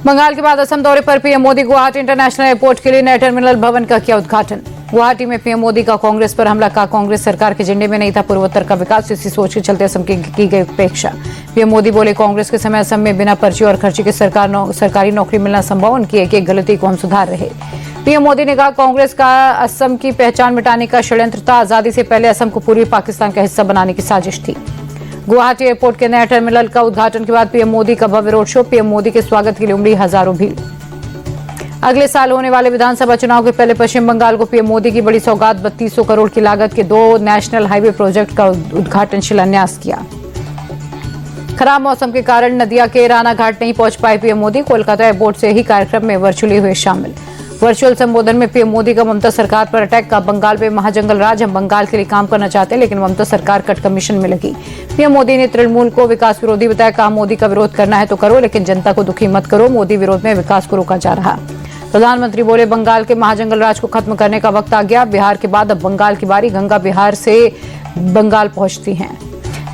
बंगाल के बाद असम दौरे पर PM Modi Guwahati international airport के लिए नए टर्मिनल भवन का किया उद्घाटन। गुवाहाटी में पीएम मोदी का कांग्रेस पर हमला का कांग्रेस सरकार के एजेंडे में नहीं था पूर्वोत्तर का विकास, इसी सोच के चलते असम की गई उपेक्षा। पीएम मोदी बोले कांग्रेस के समय असम में बिना पर्ची और खर्ची के सरकारी नौकरी मिलना संभव, उनकी एक एक गलती को हम सुधार रहे। पीएम मोदी ने कहा कांग्रेस का असम की पहचान मिटाने का षड्यंत्र था, आजादी से पहले असम को पूर्वी पाकिस्तान का हिस्सा बनाने की साजिश थी। गुवाहाटी एयरपोर्ट के नए टर्मिनल का उद्घाटन के बाद पीएम मोदी का भव्य रोड शो, पीएम मोदी के स्वागत के लिए उमड़ी हजारों भीड़। अगले साल होने वाले विधानसभा चुनाव के पहले पश्चिम बंगाल को पीएम मोदी की बड़ी सौगात, 3200 करोड़ की लागत के 2 नेशनल हाईवे प्रोजेक्ट का उद्घाटन शिलान्यास किया। खराब मौसम के कारण नदिया के राना घाट नहीं पहुंच पाए पीएम मोदी, कोलकाता एयरपोर्ट से ही कार्यक्रम में वर्चुअली हुए शामिल। वर्चुअल संबोधन में पीएम मोदी का ममता सरकार पर अटैक का, बंगाल में महाजंगल राज, हम बंगाल के लिए काम करना चाहते हैं लेकिन ममता सरकार कट कमीशन में लगी। पीएम मोदी ने तृणमूल को विकास विरोधी बताया, कहा मोदी का विरोध करना है तो करो लेकिन जनता को दुखी मत करो, मोदी विरोध में विकास को रोका जा रहा। प्रधानमंत्री बोले बंगाल के महाजंगल राज को खत्म करने का वक्त आ गया, बिहार के बाद अब बंगाल की बारी, गंगा बिहार से बंगाल पहुंचती हैं।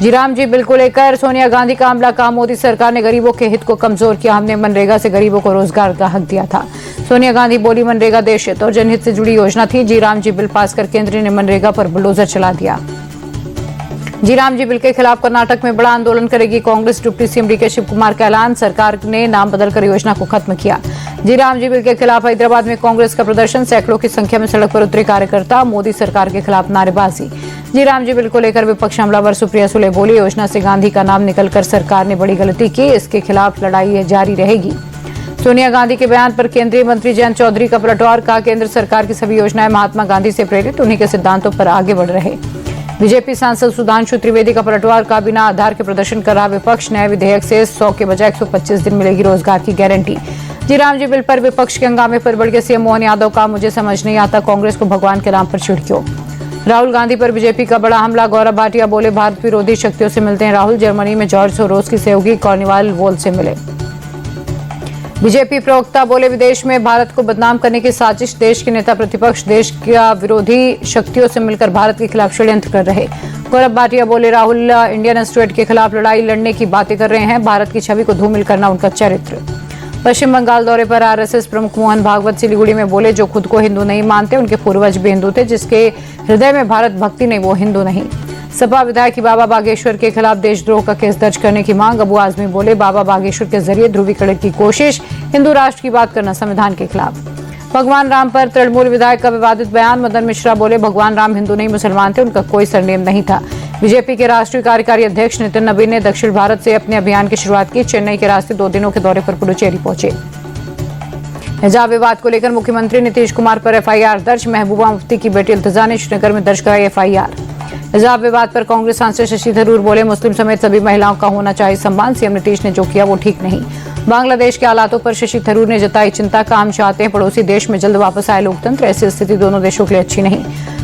जी राम जी बिल को लेकर सोनिया गांधी का हमला, कहा मोदी सरकार ने गरीबों के हित को कमजोर किया, हमने मनरेगा से गरीबों को रोजगार का हक दिया था। सोनिया गांधी बोली मनरेगा देश हित और जनहित से जुड़ी योजना थी, जी राम जी बिल पास कर केंद्र ने मनरेगा पर बुलडोजर चला दिया। जी राम जी बिल के खिलाफ कर्नाटक में बड़ा आंदोलन करेगी Congress, deputy CM DK Shivakumar का ऐलान, सरकार ने नाम बदलकर योजना को खत्म किया। जी राम जी बिल के खिलाफ हैदराबाद में कांग्रेस का प्रदर्शन, सैकड़ों की संख्या में सड़क पर उतरे कार्यकर्ता, मोदी सरकार के खिलाफ नारेबाजी। जी राम जी बिल को लेकर विपक्ष हमलावर सुप्रिया सुले बोली योजना से गांधी का नाम निकलकर सरकार ने बड़ी गलती की, इसके खिलाफ लड़ाई जारी रहेगी। सोनिया गांधी के बयान पर केंद्रीय मंत्री जयंत चौधरी का पलटवार, कहा केंद्र सरकार की सभी योजनाएं महात्मा गांधी से प्रेरित, उन्हीं के सिद्धांतों पर आगे बढ़ रहे। बीजेपी सांसद सुधांशु त्रिवेदी का पलटवार, का बिना आधार के प्रदर्शन कर रहा विपक्ष, नए विधेयक से 100 के बजाय 125 दिन मिलेगी रोजगार की गारंटी। जी राम जी बिल पर विपक्ष के हंगामे पर बढ़ गए सीएम मोहन यादव का, मुझे समझ नहीं आता कांग्रेस को भगवान के नाम पर चिढ़ क्यों। राहुल गांधी पर बीजेपी का बड़ा हमला, गौरव भाटिया बोले भारत विरोधी शक्तियों से मिलते हैं राहुल, जर्मनी में जॉर्ज सोरोस की सहयोगी कार्निवाल वोल से मिले। बीजेपी प्रवक्ता बोले विदेश में भारत को बदनाम करने की साजिश, देश के नेता प्रतिपक्ष देश का विरोधी शक्तियों से मिलकर भारत के खिलाफ षड्यंत्र कर रहे। गौरव भाटिया बोले राहुल इंडियन स्टेट के खिलाफ लड़ाई लड़ने की बातें कर रहे हैं, भारत की छवि को धूमिल करना उनका चरित्र। पश्चिम बंगाल दौरे पर आरएसएस प्रमुख मोहन भागवत सिलीगुड़ी में बोले जो खुद को हिंदू नहीं मानते उनके पूर्वज भी हिंदू थे, जिसके हृदय में भारत भक्ति नहीं वो हिंदू नहीं। सपा विधायक बाबा बागेश्वर के खिलाफ देशद्रोह का केस दर्ज करने की मांग, अबू आजमी बोले बाबा बागेश्वर के जरिए ध्रुवीकरण की कोशिश, हिंदू राष्ट्र की बात करना संविधान के खिलाफ। भगवान राम पर तृणमूल विधायक का विवादित बयान, मदन मिश्रा बोले भगवान राम हिंदू नहीं मुसलमान थे, उनका कोई सरनेम नहीं था। बीजेपी के राष्ट्रीय कार्यकारी अध्यक्ष नितिन नवीन ने दक्षिण भारत से अपने अभियान की शुरुआत की, चेन्नई के रास्ते 2 दिनों के दौरे पर पुडुचेरी पहुंचे। हिजाब विवाद को लेकर मुख्यमंत्री नीतीश कुमार पर एफआईआर दर्ज, महबूबा मुफ्ती की बेटी इल्तिजा ने श्रीनगर में दर्ज कराई एफआईआर। हिजाब विवाद पर कांग्रेस सांसद शशि थरूर बोले मुस्लिम समेत सभी महिलाओं का होना चाहिए सम्मान, सीएम नीतीश ने जो किया वो ठीक नहीं। बांग्लादेश के हालातों पर शशि थरूर ने जताई चिंता, काम चाहते हैं पड़ोसी देश में जल्द वापस आए लोकतंत्र, ऐसी स्थिति दोनों देशों के लिए अच्छी नहीं।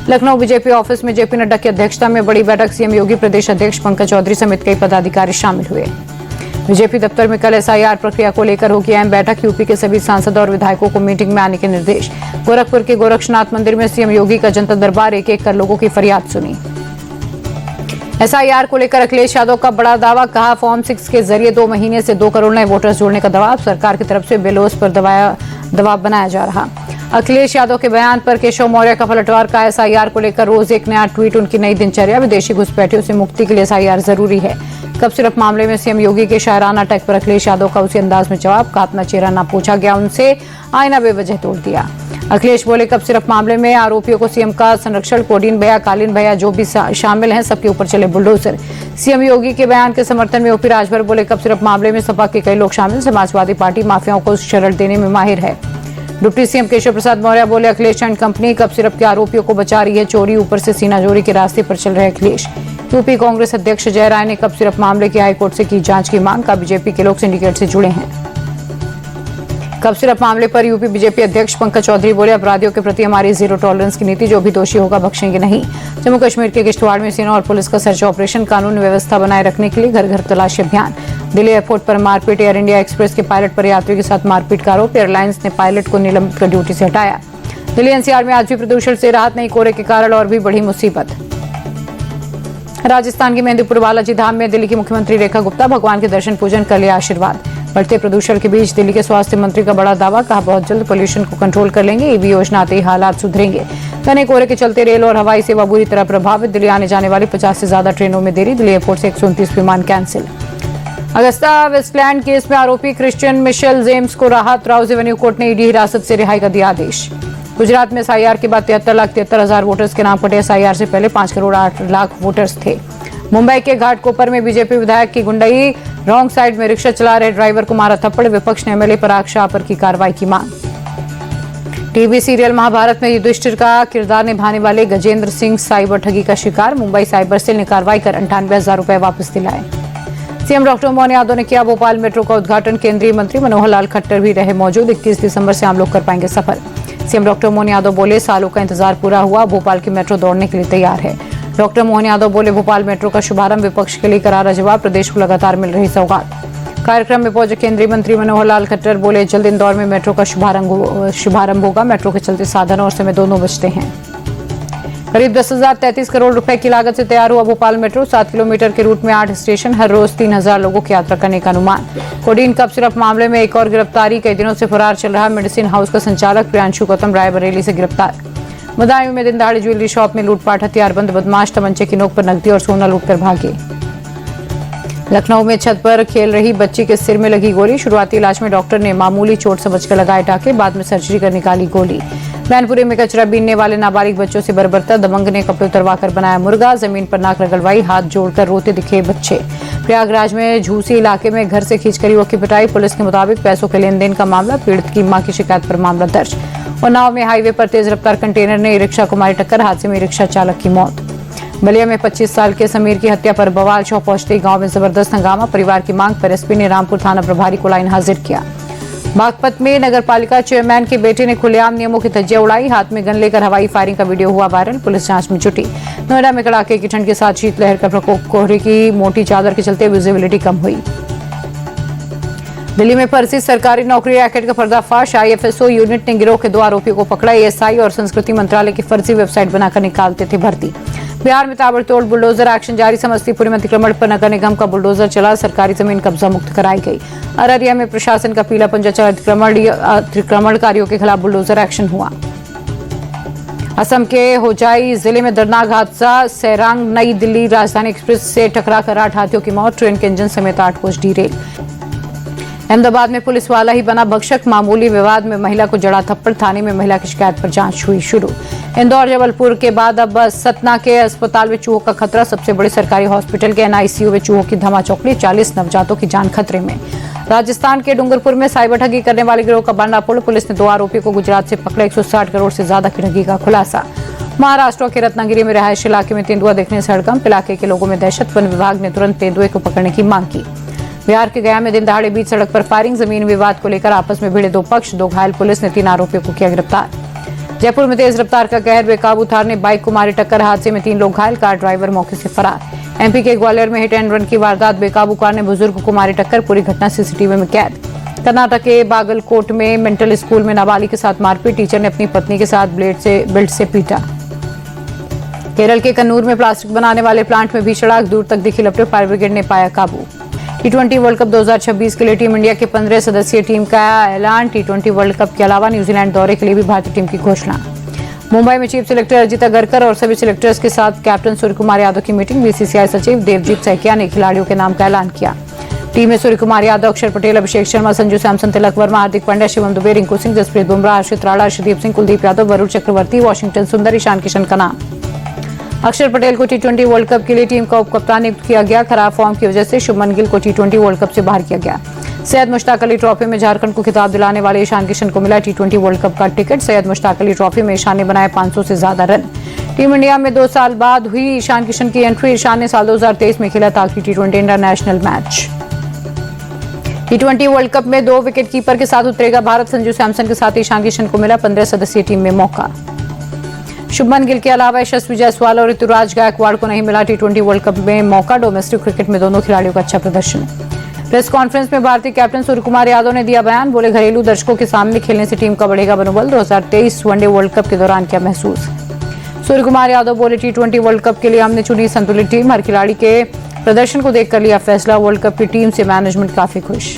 लखनऊ बीजेपी ऑफिस में जेपी नड्डा की अध्यक्षता में बड़ी बैठक, सीएम योगी, प्रदेश अध्यक्ष पंकज चौधरी समेत कई पदाधिकारी शामिल हुए। बीजेपी दफ्तर में कल एसआईआर प्रक्रिया को लेकर होगी अहम बैठक, यूपी के सभी सांसद और विधायकों को मीटिंग में आने के निर्देश। गोरखपुर के गोरक्षनाथ मंदिर में सीएम योगी का जनता दरबार, एक एक कर लोगों की फरियाद सुनी। एसआईआर को लेकर अखिलेश यादव का बड़ा दावा, कहा फॉर्म 6 के जरिए 2 महीने से 2 करोड़ नए वोटर्स जोड़ने का दबाव, सरकार की तरफ से बेलोस पर दबाव बनाया जा रहा। अखिलेश यादव के बयान पर केशव मौर्य का पलटवार, का एसआईआर को लेकर रोज एक नया ट्वीट, उनकी नई दिनचर्या, विदेशी घुसपैठियों से मुक्ति के लिए एसआईआर जरूरी है। कब सिर्फ मामले में सीएम योगी के शायराना अटैक पर अखिलेश यादव का उसी अंदाज में जवाब, का अपना चेहरा ना पूछा गया उनसे, आईना बेवजह तोड़ दिया। अखिलेश बोले कब सिर्फ मामले में आरोपियों को सीएम का संरक्षण, कोडीन भैया, कालीन भैया जो भी शामिल हैं सबके ऊपर चले बुलडोजर। सीएम योगी के बयान के समर्थन में ओपी राजभर बोले कब सिर्फ मामले में सपा के कई लोग शामिल, समाजवादी पार्टी माफियाओं को शरण देने में माहिर है। डिप्टी सीएम केशव प्रसाद मौर्य बोले अखिलेश एंड कंपनी कब सिर्फ के आरोपियों को बचा रही है चोरी, ऊपर से सीनाजोरी के रास्ते पर चल रहे अखिलेश। यूपी कांग्रेस अध्यक्ष जय राय ने कब सिर्फ मामले की हाईकोर्ट से की जांच की मांग, का बीजेपी के लोग सिंडिकेट से जुड़े हैं। कब सिर्फ मामले पर यूपी बीजेपी अध्यक्ष पंकज चौधरी बोले अपराधियों के प्रति हमारी जीरो टॉलरेंस की नीति, जो भी दोषी होगा बख्शेंगे नहीं। जम्मू कश्मीर के किश्तवाड़ में सेना और पुलिस का सर्च ऑपरेशन, कानून व्यवस्था बनाए रखने के लिए घर घर तलाशी अभियान। दिल्ली एयरपोर्ट पर मारपीट, एयर इंडिया एक्सप्रेस के पायलट पर यात्रियों के साथ मारपीट का आरोप, एयरलाइंस ने पायलट को निलंबित कर ड्यूटी से हटाया। दिल्ली एनसीआर में आज भी प्रदूषण से राहत नहीं, कोहरे के कारण और भी बढ़ी मुसीबत। राजस्थान के मेहंदीपुर बालाजी धाम में दिल्ली की मुख्यमंत्री रेखा गुप्ता भगवान के दर्शन पूजन कर लिया आशीर्वाद। बढ़ते प्रदूषण के बीच दिल्ली के स्वास्थ्य मंत्री का बड़ा दावा, कहा बहुत जल्द पोल्यूशन को कंट्रोल कर लेंगे, ईवी योजना आते ही हालात सुधरेंगे। घने कोहरे के चलते रेल और हवाई सेवा बुरी तरह प्रभावित, दिल्ली आने जाने वाली 50 से ज्यादा ट्रेनों में देरी, दिल्ली एयरपोर्ट से 129 विमान कैंसिल। अगस्ता वेस्टलैंड केस में आरोपी क्रिश्चियन मिशेल जेम्स को राहत, राउज एवेन्यू कोर्ट ने ईडी हिरासत से रिहाई का दिया आदेश। गुजरात में एसआईआर के बाद 73,73,000 वोटर्स के नाम कटे, एसआईआर से पहले 5 करोड़ 8 लाख वोटर्स थे। मुंबई के घाटकोपर में बीजेपी विधायक की गुंडई, रॉन्ग साइड में रिक्शा चला रहे ड्राइवर को मारा थप्पड़, विपक्ष ने एमएलए पराग शाह पर की कार्रवाई की मांग। टीवी सीरियल महाभारत में युधिष्ठिर का किरदार निभाने वाले गजेंद्र सिंह साइबर ठगी का शिकार, मुंबई साइबर सेल ने कार्रवाई कर 98,000 रुपए वापस दिलाए। सीएम डॉक्टर मोहन यादव ने किया भोपाल मेट्रो का उद्घाटन, केंद्रीय मंत्री मनोहर लाल खट्टर भी रहे मौजूद। 21 दिसंबर से आम लोग कर पाएंगे सफर। सीएम डॉक्टर मोहन यादव बोले, सालों का इंतजार पूरा हुआ, भोपाल की मेट्रो दौड़ने के लिए तैयार है। डॉक्टर मोहन यादव बोले, भोपाल मेट्रो का शुभारंभ, विपक्ष के लिए करारा जवाब, प्रदेश को लगातार मिल रही सौगात। कार्यक्रम में पहुंचे केंद्रीय मंत्री मनोहर लाल खट्टर बोले, जल्द इंदौर में मेट्रो का शुभारंभ होगा, मेट्रो के चलते साधन और समय दोनों बचते हैं। करीब 10,033 करोड़ रुपए की लागत से तैयार हुआ भोपाल मेट्रो, 7 किलोमीटर के रूट में 8 स्टेशन, हर रोज 3,000 लोगों की यात्रा करने का अनुमान। कोडीन कप सिरप मामले में एक और गिरफ्तारी, कई दिनों से फरार चल रहा मेडिसिन हाउस का संचालक प्रियांशु गौतम रायबरेली से गिरफ्तार। बदायूं में दिन दहाड़े ज्वेलरी शॉप में लूटपाट, हथियारबंद बदमाश तमंचे की नोक पर नकदी और सोना लूटकर भागे। लखनऊ में छत पर खेल रही बच्ची के सिर में लगी गोली, शुरुआती इलाज में डॉक्टर ने मामूली चोट समझकर लगाए टाके, बाद में सर्जरी कर निकाली गोली। मैनपुरी में कचरा बीनने वाले नाबालिग बच्चों से बर्बरता, दबंग ने कपड़े उतरवाकर बनाया मुर्गा, जमीन पर नाक रगड़वाई, हाथ जोड़कर रोते दिखे बच्चे। प्रयागराज में झूसी इलाके में घर से खींचकर युवक की पिटाई, पुलिस के मुताबिक पैसों के लेन देन का मामला, पीड़ित की मां की शिकायत पर मामला दर्ज। उन्नाव में हाईवे पर तेज रफ्तार कंटेनर ने रिक्शा को मारी टक्कर, हादसे में रिक्शा चालक की मौत। बलिया में 25 साल के समीर की हत्या पर बवाल, शव पहुंचते ही गांव में जबरदस्त हंगामा, परिवार की मांग पर एसपी ने रामपुर थाना प्रभारी को लाइन हाजिर किया। बागपत में नगरपालिका चेयरमैन के बेटे ने खुलेआम नियमों की धज्जियां उड़ाई, हाथ में गन लेकर हवाई फायरिंग का वीडियो हुआ वायरल, पुलिस जांच में जुटी। नोएडा में कड़ाके की ठंड के साथ शीतलहर का प्रकोप, कोहरे की मोटी चादर के चलते विजिबिलिटी कम हुई। दिल्ली में फर्जी सरकारी नौकरी रैकेट का पर्दाफाश, आईएफएसओ यूनिट ने गिरोह के 2 आरोपियों को पकड़ा, एएसआई और संस्कृति मंत्रालय की फर्जी वेबसाइट बनाकर निकालते थे भर्ती। बिहार में ताबड़तोड़ बुलडोजर एक्शन जारी, समस्तीपुर में अतिक्रमण पर नगर निगम का बुलडोजर चला, सरकारी जमीन कब्जा मुक्त कराई गई। अररिया में प्रशासन का पीला पंजा चला, अतिक्रमणकारियों के खिलाफ बुलडोजर एक्शन हुआ। असम के होजाई जिले में दर्दनाक हादसा, सैरांग नई दिल्ली राजधानी एक्सप्रेस से टकराकर 8 हाथियों की मौत, ट्रेन के इंजन समेत 8 कोच डीरेल। अहमदाबाद में पुलिस वाला ही बना भक्षक, मामूली विवाद में महिला को जड़ा थप्पड़, थाने में महिला की शिकायत पर जांच हुई शुरू। इंदौर जबलपुर के बाद अब सतना के अस्पताल में चूहों का खतरा, सबसे बड़े सरकारी हॉस्पिटल के एनआईसीयू में चूहों की धमाचौकड़ी, 40 नवजातों की जान खतरे में। राजस्थान के डूंगरपुर में साइबर ठगी करने वाले गिरोह का बांडापुर, पुलिस ने 2 आरोपियों को गुजरात से पकड़ा, 160 करोड़ से ज्यादा की ठगी का खुलासा। महाराष्ट्र के रत्नागिरी में रिहायशी इलाके में तेंदुआ देखने से हड़कंप, इलाके के लोगों में दहशत, वन विभाग ने तुरंत तेंदुए को पकड़ने की मांग की। बिहार के गया में दिन दहाड़े बीच सड़क पर फायरिंग, जमीन विवाद को लेकर आपस में भिड़े 2 पक्ष, 2 घायल, पुलिस ने 3 आरोपियों को किया गिरफ्तार। जयपुर में तेज रफ्तार का कहर, बेकाबू थार ने बाइक को मारी टक्कर, हादसे में 3 लोग घायल, कार ड्राइवर मौके से फरार। एमपी के ग्वालियर में हिट एंड रन की वारदात, बेकाबू कार ने बुजुर्ग को मारी टक्कर, पूरी घटना सीसीटीवी में कैद। कर्नाटक के बागलकोट में मेंटल स्कूल में नाबालिग के साथ मारपीट, टीचर ने अपनी पत्नी के साथ बेल्ट से पीटा। केरल के कन्नूर में प्लास्टिक बनाने वाले प्लांट में भीषण आग, दूर तक दिखी लपटें, फायर ब्रिगेड ने पाया काबू। टी20 वर्ल्ड कप 2026 के लिए टीम इंडिया के 15 सदस्यीय टीम का ऐलान, टी20 वर्ल्ड कप के अलावा न्यूजीलैंड दौरे के लिए भी भारतीय टीम की घोषणा। मुंबई में चीफ सिलेक्टर अजिता गरकर और सभी सिलेक्टर्स के साथ कैप्टन सूर्य कुमार यादव की मीटिंग, बीसीसीआई सचिव देवजीत सैकिया ने खिलाड़ियों के नाम का ऐलान किया। टीम में सूर्य कुमार यादव, अक्षर पटेल, अभिषेक शर्मा, संजू सैमसन, तिलक वर्मा, हार्दिक पांड्या, शिवम दुबे, रिंकू सिंह, जसप्रीत बुमराह, हर्षित राणा, अर्शदीप सिंह, कुलदीप यादव, वरुण चक्रवर्ती, वॉशिंगटन सुंदर, ईशान किशन का नाम। अक्षर पटेल को टी20 वर्ल्ड कप के लिए टीम का उप कप्तान नियुक्त किया गया, खराब फॉर्म की वजह से शुभमन गिल को टी20 वर्ल्ड कप से बाहर किया गया। सैयद मुश्ताक अली ट्रॉफी में झारखंड को खिताब दिलाने वाले ईशान किशन को मिला टी20 वर्ल्ड कप का टिकट, सैयद मुश्ताक अली ट्रॉफी में ईशान ने बनाए 500 से ज्यादा रन। टीम इंडिया में 2 साल बाद हुई ईशान किशन की एंट्री, ईशान ने साल 2023 में खेला था आखिरी टी20 इंटरनेशनल मैच। टी20 वर्ल्ड कप में 2 विकेट कीपर के साथ उतरेगा भारत, संजू सैमसन के साथ ईशान किशन को मिला 15 सदस्यीय टीम में मौका। शुभमन गिल के अलावा यशस्वी जायसवाल और ऋतुराज गायकवाड़ को नहीं मिला टी20 वर्ल्ड कप में मौका, डोमेस्टिक क्रिकेट में दोनों खिलाड़ियों का अच्छा प्रदर्शन। प्रेस कॉन्फ्रेंस में भारतीय कैप्टन सूर्य कुमार यादव ने दिया बयान, बोले घरेलू दर्शकों के सामने खेलने से टीम का बढ़ेगा मनोबल, 2023 वनडे वर्ल्ड कप के दौरान किया महसूस। सूर्य कुमार यादव बोले टी20 वर्ल्ड कप के लिए हमने चुनी संतुलित टीम, हर खिलाड़ी के प्रदर्शन को देखकर लिया फैसला, वर्ल्ड कप की टीम से मैनेजमेंट काफी खुश।